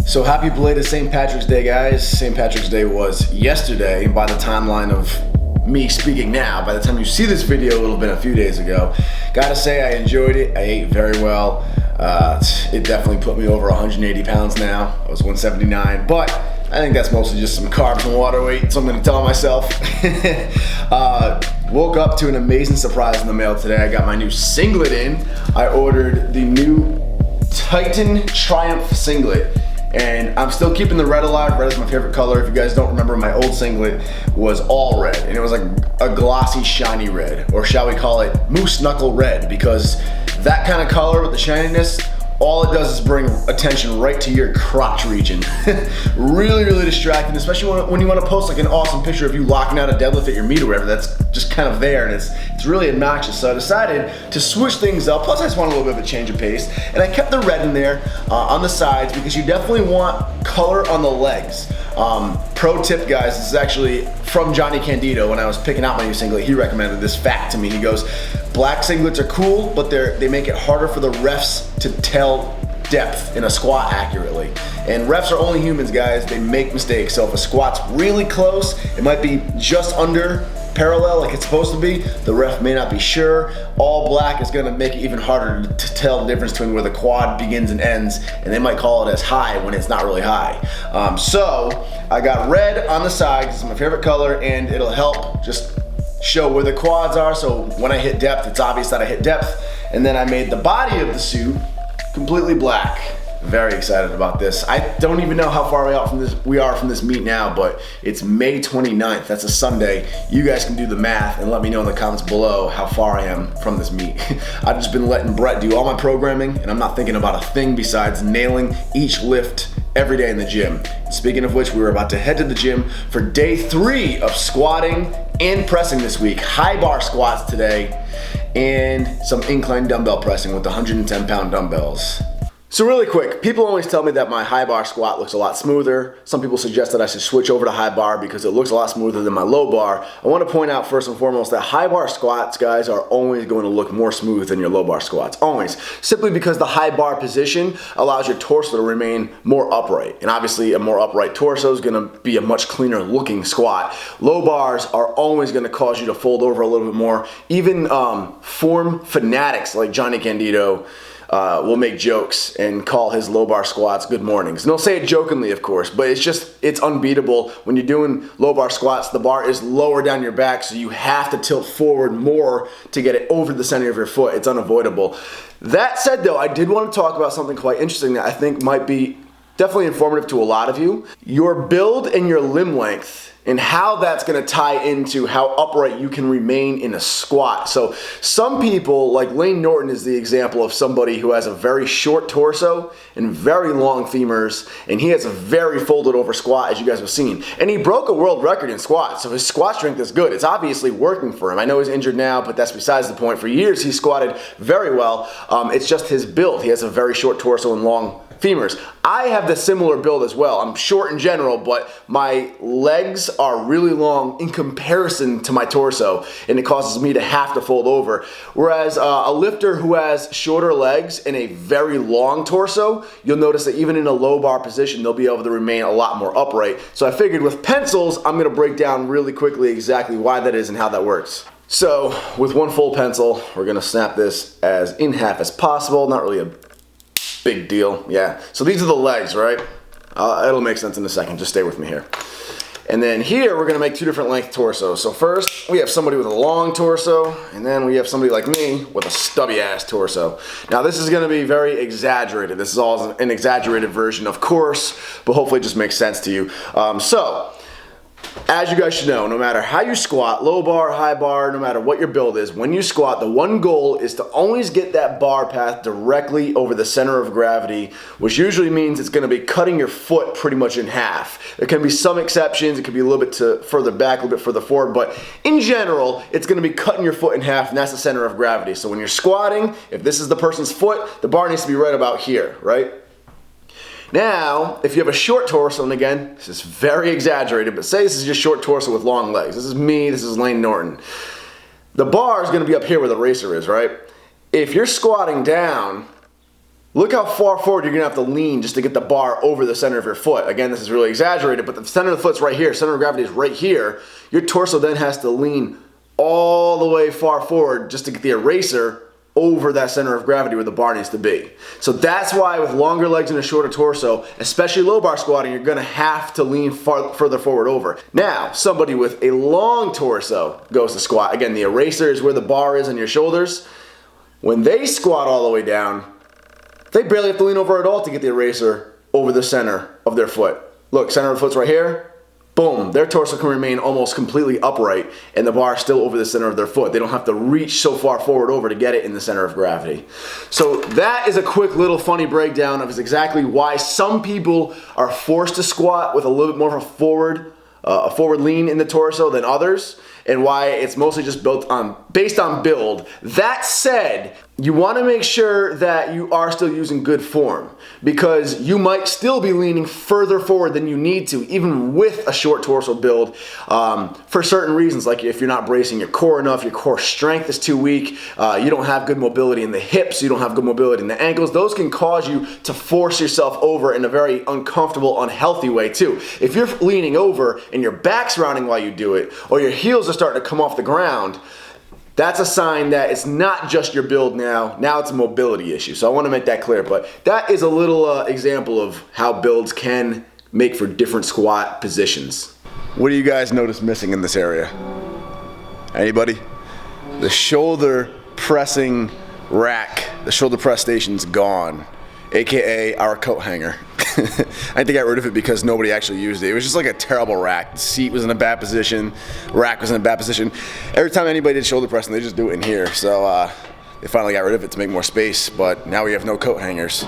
So happy belated St. Patrick's Day, guys. St. Patrick's Day was yesterday, and by the timeline of me speaking now, by the time you see this video, it'll have been a few days ago. Gotta say, I enjoyed it. I ate very well. It definitely put me over 180 pounds now. I was 179, but I think that's mostly just some carbs and water weight, so I'm gonna tell myself. Woke up to an amazing surprise in the mail today. I got my new singlet in. I ordered the new Titan Triumph singlet. And I'm still keeping the red alive. Red is my favorite color. If you guys don't remember, my old singlet was all red. And it was like a glossy, shiny red. Or shall we call it moose knuckle red, because that kind of color with the shininess, all it does is bring attention right to your crotch region. Really, really distracting, especially when you want to post like an awesome picture of you locking out a deadlift at your meet or whatever. That's just kind of there, and it's really obnoxious. So I decided to switch things up. Plus I just want a little bit of a change of pace. And I kept the red in there on the sides, because you definitely want color on the legs. Pro tip, guys, this is actually from Johnny Candido. When I was picking out my new singlet, he recommended this fact to me. He goes, black singlets are cool, but they make it harder for the refs to tell depth in a squat accurately. And refs are only humans, guys. They make mistakes. So if a squat's really close, it might be just under parallel like it's supposed to be, the ref may not be sure. All black is gonna make it even harder to tell the difference between where the quad begins and ends, and they might call it as high when it's not really high. So I got red on the side because it's my favorite color, and it'll help just show where the quads are, so when I hit depth, it's obvious that I hit depth. And then I made the body of the suit completely black. Very excited about this. I don't even know how far we are from this meet now, but it's May 29th. That's a Sunday. You guys can do the math and let me know in the comments below how far I am from this meet. I've just been letting Brett do all my programming, and I'm not thinking about a thing besides nailing each lift every day in the gym. Speaking of which, we were about to head to the gym for day 3 of squatting and pressing this week. High bar squats today, and some incline dumbbell pressing with the 110-pound dumbbells. So really quick, people always tell me that my high bar squat looks a lot smoother. Some people suggest that I should switch over to high bar because it looks a lot smoother than my low bar. I want to point out first and foremost that high bar squats, guys, are always going to look more smooth than your low bar squats. Always. Simply because the high bar position allows your torso to remain more upright. And obviously a more upright torso is going to be a much cleaner looking squat. Low bars are always going to cause you to fold over a little bit more. Even form fanatics like Johnny Candido will make jokes and call his low bar squats good mornings. And they'll say it jokingly, of course, but it's unbeatable. When you're doing low bar squats, the bar is lower down your back, so you have to tilt forward more to get it over the center of your foot. It's unavoidable. That said, though, I did want to talk about something quite interesting that I think might be definitely informative to a lot of you. Your build and your limb length, and how that's gonna tie into how upright you can remain in a squat. So some people, like Lane Norton is the example of somebody who has a very short torso and very long femurs, and he has a very folded over squat, as you guys have seen. And he broke a world record in squats, so his squat strength is good. It's obviously working for him. I know he's injured now, but that's besides the point. For years, he squatted very well. It's just his build. He has a very short torso and long femurs. I have the similar build as well. I'm short in general, but my legs are really long in comparison to my torso, and it causes me to have to fold over. Whereas a lifter who has shorter legs and a very long torso, you'll notice that even in a low bar position, they'll be able to remain a lot more upright. So I figured with pencils, I'm gonna break down really quickly exactly why that is and how that works. So with one full pencil, we're gonna snap this as in half as possible. Not really a big deal, yeah. So these are the legs, right? It'll make sense in a second, just stay with me here. And then here, we're gonna make 2 different length torsos. So first, we have somebody with a long torso, and then we have somebody like me with a stubby ass torso. Now this is gonna be very exaggerated. This is all an exaggerated version, of course, but hopefully it just makes sense to you. As you guys should know, no matter how you squat, low bar, high bar, no matter what your build is, when you squat, the one goal is to always get that bar path directly over the center of gravity, which usually means it's gonna be cutting your foot pretty much in half. There can be some exceptions. It could be a little bit further back, a little bit further forward, but in general, it's gonna be cutting your foot in half, and that's the center of gravity. So when you're squatting, if this is the person's foot, the bar needs to be right about here, right? Now, if you have a short torso, and again, this is very exaggerated, but say this is just short torso with long legs. This is me, this is Lane Norton. The bar is gonna be up here where the racer is, right? If you're squatting down, Look how far forward you're gonna have to lean just to get the bar over the center of your foot. Again, this is really exaggerated, but the center of the foot's right here. Center of gravity is right here. Your torso then has to lean all the way far forward just to get the eraser over that center of gravity where the bar needs to be. So that's why with longer legs and a shorter torso, especially low bar squatting, you're gonna have to lean further forward over. Now, somebody with a long torso goes to squat. Again, the eraser is where the bar is on your shoulders. When they squat all the way down, they barely have to lean over at all to get the eraser over the center of their foot. Look, center of the foot's right here. Boom, their torso can remain almost completely upright and the bar is still over the center of their foot. They don't have to reach so far forward over to get it in the center of gravity. So that is a quick little funny breakdown of exactly why some people are forced to squat with a little bit more of a forward lean in the torso than others, and why it's mostly just based on build. That said, you want to make sure that you are still using good form, because you might still be leaning further forward than you need to, even with a short torso build, for certain reasons, like if you're not bracing your core enough, your core strength is too weak, you don't have good mobility in the hips, you don't have good mobility in the ankles. Those can cause you to force yourself over in a very uncomfortable, unhealthy way too. If you're leaning over and your back's rounding while you do it, or your heels are starting to come off the ground, that's a sign that it's not just your build now it's a mobility issue. So I want to make that clear, but that is a little example of how builds can make for different squat positions. What do you guys notice missing in this area? Anybody? The shoulder pressing rack, the shoulder press station's gone, AKA our coat hanger. I think I got rid of it because nobody actually used it. It was just like a terrible rack. The seat was in a bad position, rack was in a bad position. Every time anybody did shoulder pressing, they just do it in here. So they finally got rid of it to make more space, but now we have no coat hangers.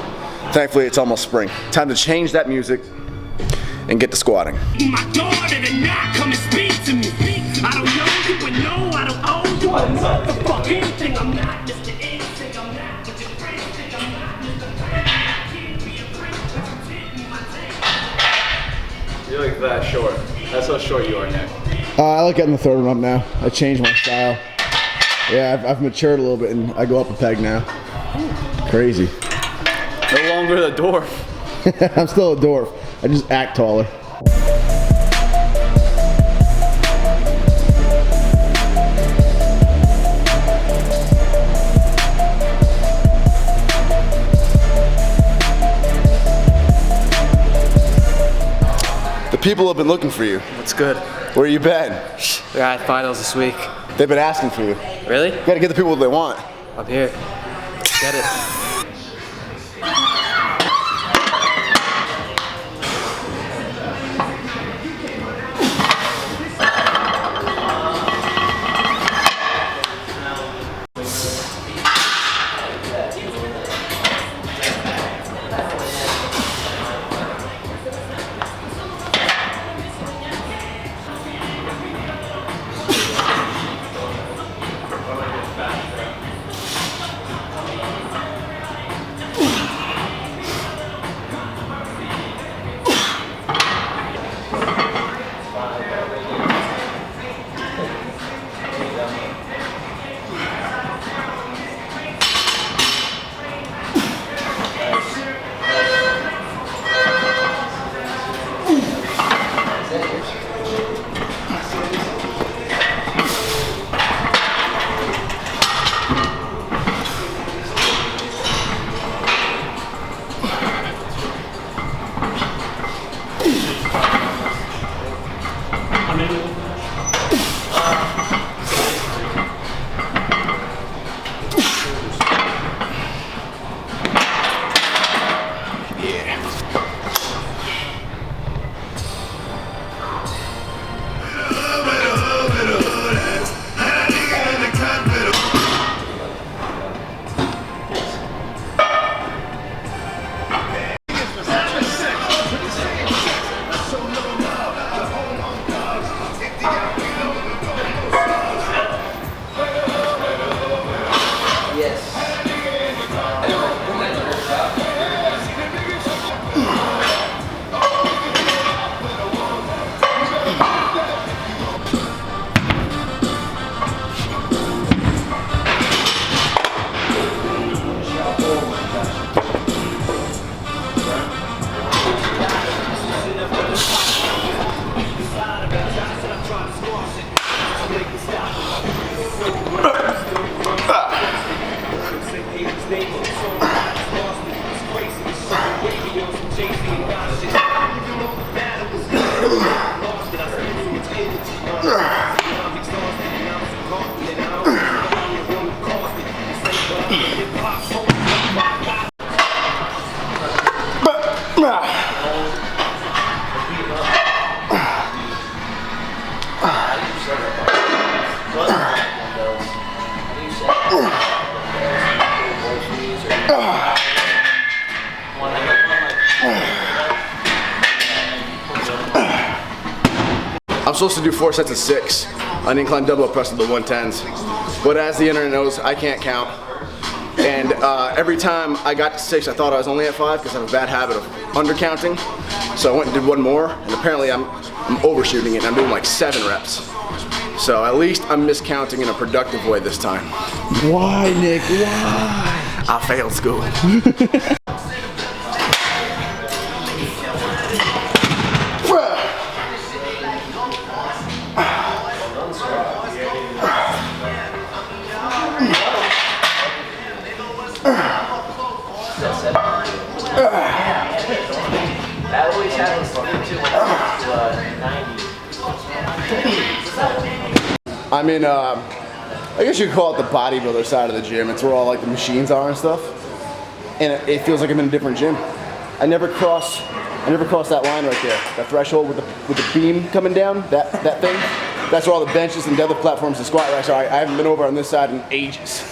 Thankfully, it's almost spring. Time to change that music and get to squatting. My daughter did not come and speak to me. I don't know you, and no, I don't owe you. I'm not the fucking thing. I'm not Mr. Anything. I'm not what your friends think. I'm not Mr. I can't be a friend. You're like that short. That's how short you are, Nick. I like getting the third one up now. I changed my style. Yeah, I've matured a little bit and I go up a peg now. Crazy. No longer the dwarf. I'm still a dwarf. I just act taller. The people have been looking for you. What's good? Where you been? We got finals this week. They've been asking for you. Really? You gotta get the people what they want. Up here. Get it. I'm supposed to do 4 sets of 6 on incline double press with the 110s, but as the internet knows, I can't count. And every time I got to 6, I thought I was only at 5 because I have a bad habit of undercounting. So I went and did 1 more, and apparently I'm overshooting it, and I'm doing like 7 reps. So at least I'm miscounting in a productive way this time. Why, Nick? Why? I failed school. That always happens to me too when it comes to 90. I'm in, I guess you could call it the bodybuilder side of the gym. It's where all like the machines are and stuff. And it feels like I'm in a different gym. I never cross that line right there. That threshold with the beam coming down, that thing. That's where all the benches and deadlift platforms and squat racks are. I haven't been over on this side in ages.